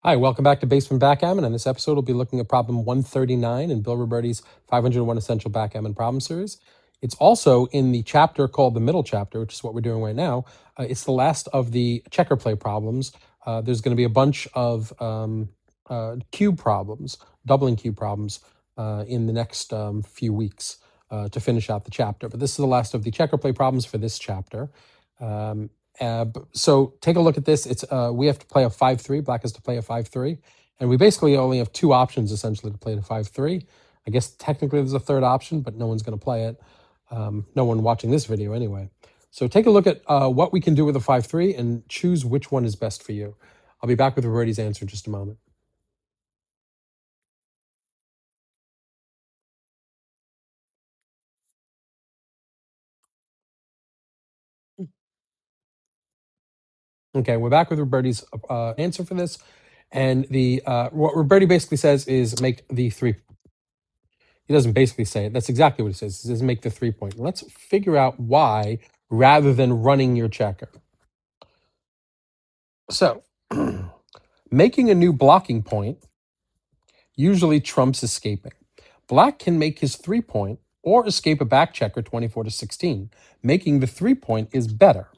Hi, welcome back to Basement Backgammon. In this episode, we'll be looking at problem 139 in Bill Robertie's 501 Essential Backgammon Problem Series. It's also in the chapter called the middle chapter, which is what we're doing right now. It's the last of the checker play problems. There's going to be a bunch of cube problems, doubling cube problems in the next few weeks to finish out the chapter. But this is the last of the checker play problems for this chapter. So take a look at this. It's we have to play a 5-3. Black has to play a 5-3. And we basically only have two options, essentially, to play the 5-3. I guess technically there's a third option, but no one's going to play it. No one watching this video anyway. So take a look at what we can do with a 5-3 and choose which one is best for you. I'll be back with Robertie's answer in just a moment. Okay, we're back with Robertie's answer for this. And the what Robertie basically says is make the 3. He doesn't basically say it. That's exactly what he says. He says make the 3-point. Let's figure out why rather than running your checker. So making a new blocking point usually trumps escaping. Black can make his 3-point or escape a back checker 24-16. Making the 3-point is better.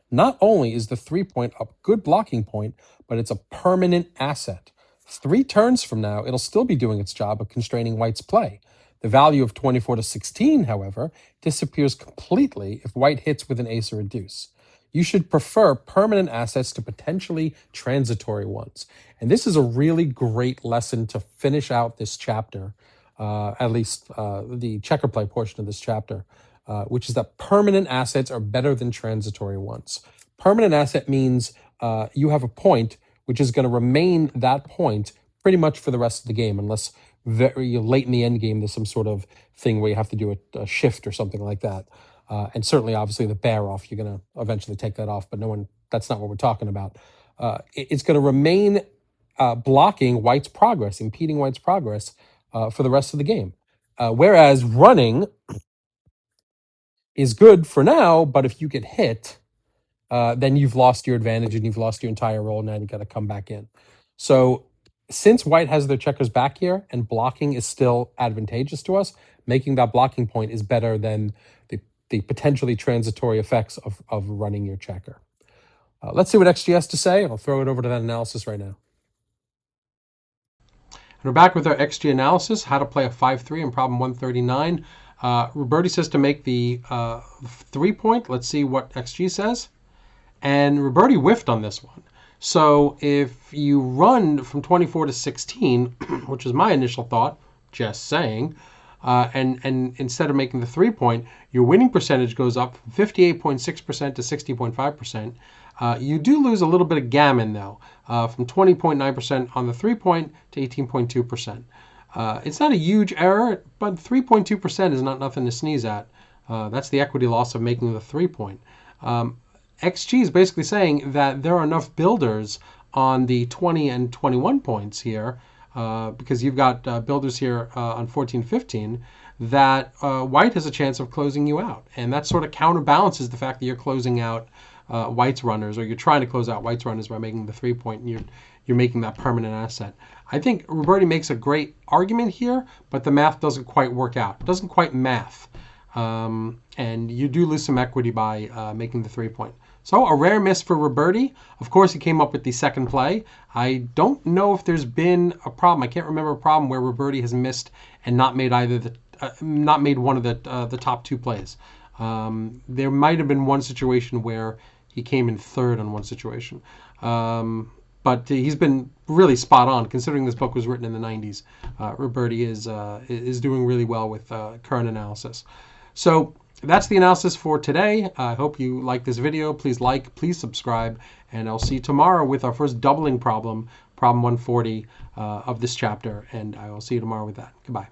Not only is the 3-point a good blocking point, but it's a permanent asset. 3 turns from now, it'll still be doing its job of constraining White's play. The value of 24-16, however, disappears completely if White hits with an ace or a deuce. You should prefer permanent assets to potentially transitory ones. And this is a really great lesson to finish out this chapter, at least the checker play portion of this chapter, which is that permanent assets are better than transitory ones. Permanent asset means you have a point which is going to remain that point pretty much for the rest of the game, unless very late in the end game there's some sort of thing where you have to do a shift or something like that. And certainly, obviously, the bear off, you're going to eventually take that off, but that's not what we're talking about. It's going to remain blocking White's progress, impeding White's progress for the rest of the game. Whereas running is good for now, but if you get hit, then you've lost your advantage and you've lost your entire roll. Now you've got to come back in. So since White has their checkers back here and blocking is still advantageous to us, making that blocking point is better than the potentially transitory effects of running your checker. Let's see what XG has to say. I'll throw it over to that analysis right now. And we're back with our XG analysis, how to play a 5-3 in problem 139. Robertie says to make the 3-point. Let's see what XG says. And Robertie whiffed on this one. So if you run from 24-16, which is my initial thought, just saying, and instead of making the 3-point, your winning percentage goes up from 58.6% to 60.5%. You do lose a little bit of gammon, though, from 20.9% on the 3-point to 18.2%. It's not a huge error, but 3.2% is not nothing to sneeze at. That's the equity loss of making the 3-point. XG is basically saying that there are enough builders on the 20 and 21 points here, because you've got builders here on 14-15, that White has a chance of closing you out. And that sort of counterbalances the fact that you're closing out White's runners, or you're trying to close out White's runners by making the 3-point, and you're making that permanent asset. I think Robertie makes a great argument here, but the math doesn't quite work out. It doesn't quite math. And you do lose some equity by making the 3-point. So a rare miss for Robertie. Of course, he came up with the second play. I don't know if there's been a problem. I can't remember a problem where Robertie has missed and not made either not made one of the top 2 plays. There might have been one situation where he came in third on one situation. But he's been really spot on, considering this book was written in the 90s. Robertie is doing really well with current analysis. So that's the analysis for today. I hope you like this video. Please like, please subscribe, and I'll see you tomorrow with our first doubling problem, problem 140 of this chapter, and I will see you tomorrow with that. Goodbye.